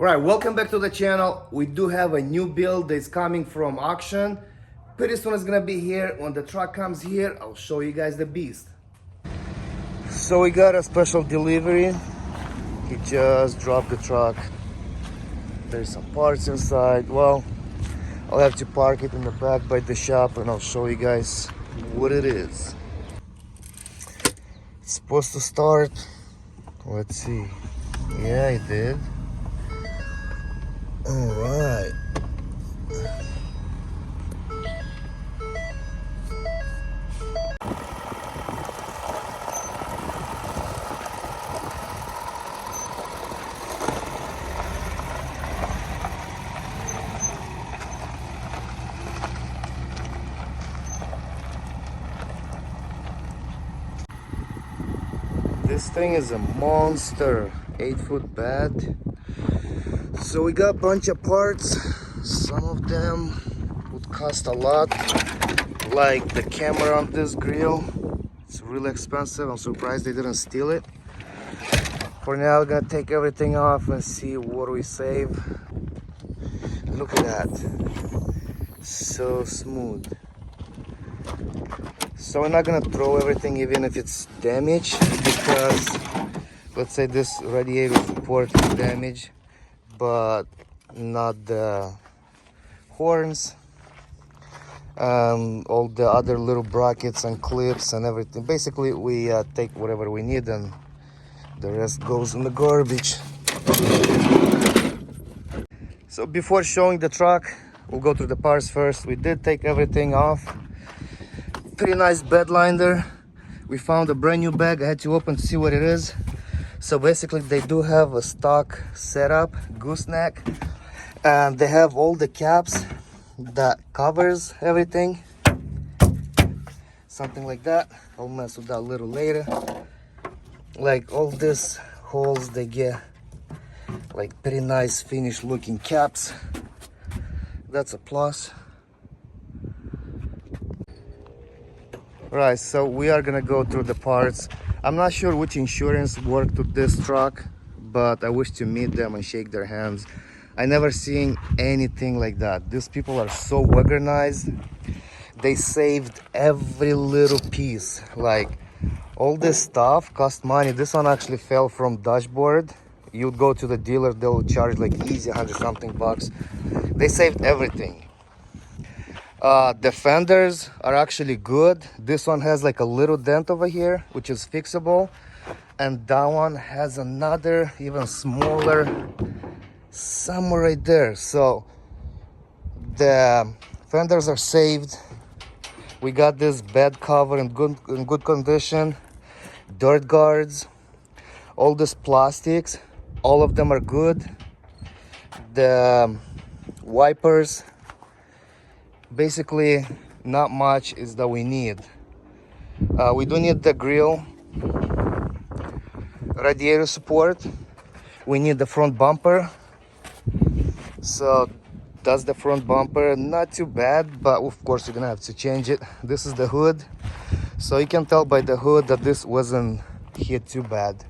Alright, welcome back to the channel. We do have a new build that's coming from auction. Pretty soon it's gonna be here. When the truck comes here, I'll show you guys the beast. So we got a special delivery. He just dropped the truck. There's some parts inside. Well, I'll have to park it in the back by the shop and I'll show you guys what it is. It's supposed to start. Let's see. Yeah, it did. All right. This thing is a monster, 8-foot bed. So we got a bunch of parts. Some of them would cost a lot, like the camera on this grill. It's really expensive. I'm surprised they didn't steal it. For now, we're gonna take everything off and see what we save. Look at that, so smooth. So we're not gonna throw everything even if it's damaged, because let's say this radiator support is damaged, but not the horns, all the other little brackets and clips and everything. Basically we take whatever we need and the rest goes in the garbage. So before showing the truck, we'll go through the parts first. We did take everything off. Pretty nice bed liner. We found a brand new bag. I had to open to see what it is. So basically they do have a stock setup, gooseneck, and they have all the caps that covers everything, something like that. I'll mess with that a little later. Like all these holes, they get like pretty nice finished looking caps. That's a plus. Right, so we are gonna go through the parts. I'm not sure which insurance worked with this truck, but I wish to meet them and shake their hands. I never seen anything like that. These people are so organized. They saved every little piece. Like all this stuff cost money. This one actually fell from dashboard. You'd go to the dealer, they'll charge like easy 100 something bucks. They saved everything. The fenders are actually good. This one has like a little dent over here, which is fixable, and that one has another even smaller somewhere right there. So the fenders are saved. We got this bed cover in good condition. Dirt guards, all these plastics, all of them are good. The wipers, basically not much is that we need. We do need the grill, radiator support. We need the front bumper. So that's the front bumper. Not too bad, but of course you're gonna have to change it. This is the hood. So you can tell by the hood that this wasn't hit too bad.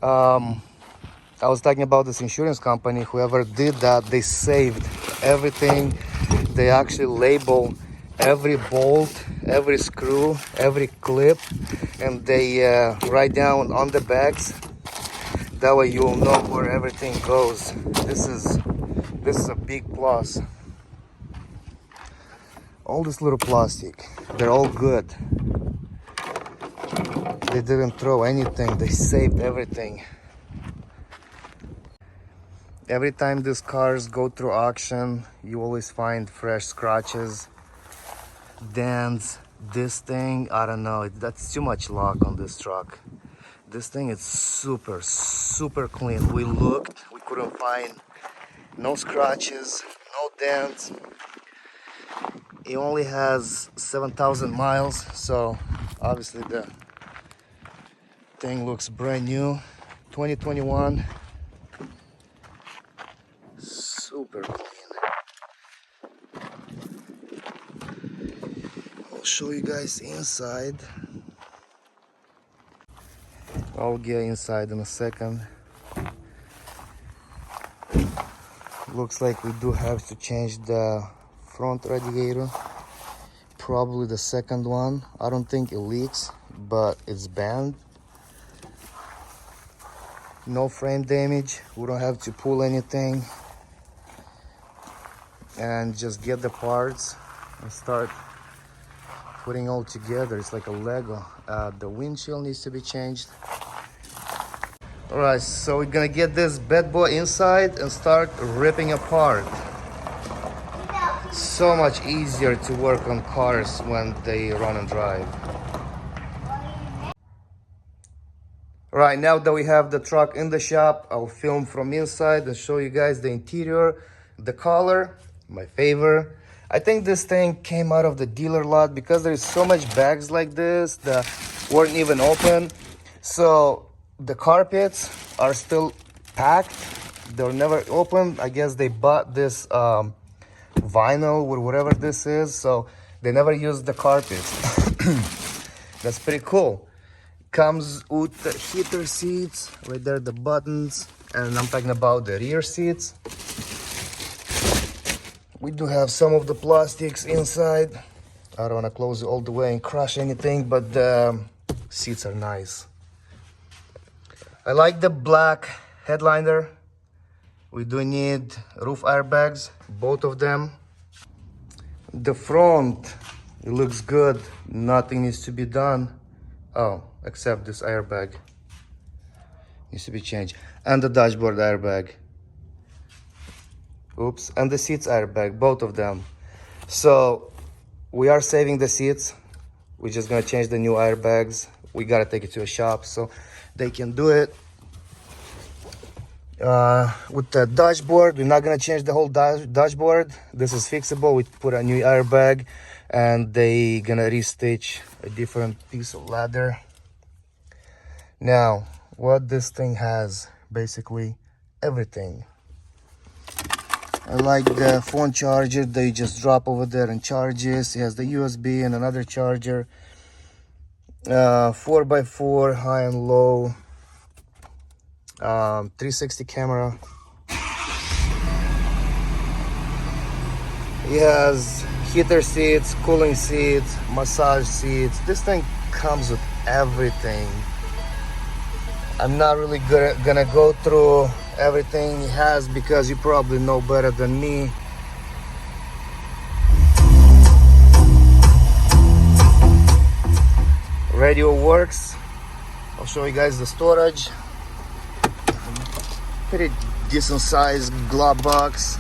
I was talking about this insurance company. Whoever did that, they saved everything. They actually label every bolt, every screw, every clip, and they write down on the bags. That way you'll know where everything goes. This is a big plus. All this little plastic, they're all good. They didn't throw anything. They saved everything. Every time these cars go through auction, you always find fresh scratches, dents. This thing, I don't know, that's too much luck on this truck. This thing is super clean. We looked, we couldn't find no scratches, no dents. It only has 7,000 miles, so obviously the thing looks brand new. 2021. Super clean. I'll show you guys inside. I'll get inside in a second. Looks like we do have to change the front radiator, probably the second one. I don't think it leaks, but it's banned. No frame damage, we don't have to pull anything, and just get the parts and start putting all together. It's like a Lego. The windshield needs to be changed. All right, so we're gonna get this bad boy inside and start ripping apart. So much easier to work on cars when they run and drive. All right, now that we have the truck in the shop, I'll film from inside and show you guys the interior. The color, my favorite. I think this thing came out of the dealer lot because there's so much bags like this that weren't even open. So the carpets are still packed. They're never opened. I guess they bought this vinyl or whatever this is, so they never used the carpets. That's pretty cool. Comes with the heater seats, right there, the buttons, and I'm talking about the rear seats. We do have some of the plastics inside. I don't want to close it all the way and crush anything, but the seats are nice. I like the black headliner. We do need roof airbags, both of them. The front, it looks good. Nothing needs to be done. Oh, except this airbag needs to be changed, and the dashboard airbag. Oops, and the seats airbag, both of them. So we are saving the seats. We're just gonna change the new airbags. We gotta take it to a shop so they can do it. With the dashboard, we're not gonna change the whole dashboard. This is fixable. We put a new airbag, and they gonna restitch a different piece of leather. Now, what this thing has, basically everything. I like the phone charger that you just drop over there and charges. It has the USB and another charger. 4x4 high and low. 360 camera. It has heater seats, cooling seats, massage seats. This thing comes with everything. I'm not really gonna go through everything it has because you probably know better than me. Radio works. I'll show you guys the storage. Pretty decent sized glove box.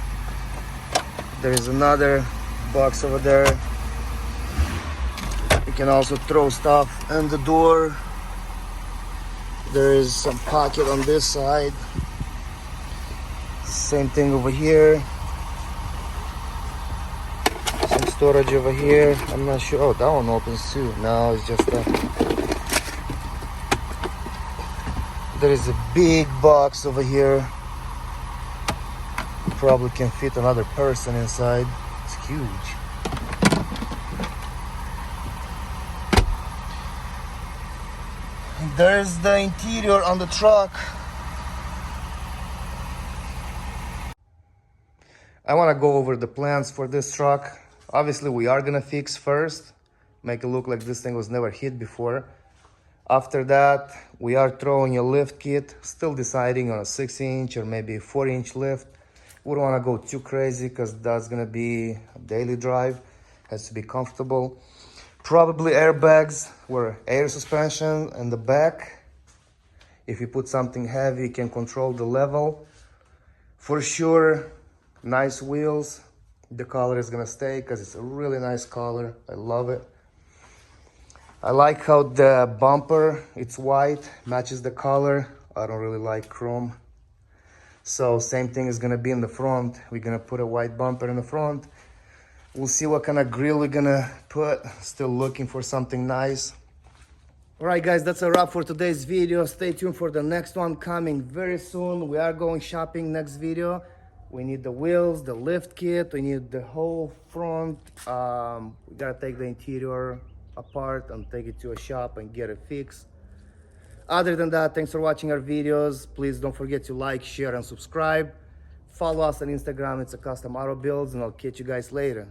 There is another box over there. You can also throw stuff in the door. There is some pocket on this side. Same thing over here. Some storage over here. I'm not sure. Oh, that one opens too. No, it's just a... There is a big box over here. Probably can fit another person inside. It's huge. There's the interior on the truck. I want to go over the plans for this truck. Obviously, we are gonna fix first, make it look like this thing was never hit before. After that, we are throwing a lift kit, still deciding on a 6-inch or maybe a 4-inch lift. We don't want to go too crazy because that's gonna be a daily drive. Has to be comfortable. Probably airbags or air suspension in the back. If you put something heavy, you can control the level. For sure, nice wheels. The color is gonna stay because it's a really nice color. I love it. I like how the bumper, it's white, matches the color. I don't really like chrome. So same thing is gonna be in the front. We're gonna put a white bumper in the front. We'll see what kind of grill we're gonna put. Still looking for something nice. All right, guys, that's a wrap for today's video. Stay tuned for the next one coming very soon. We are going shopping next video. We need the wheels, the lift kit, we need the whole front. We gotta take the interior apart and take it to a shop and get it fixed. Other than that, thanks for watching our videos. Please don't forget to like, share, and subscribe. Follow us on Instagram. It's a custom auto builds, and I'll catch you guys later.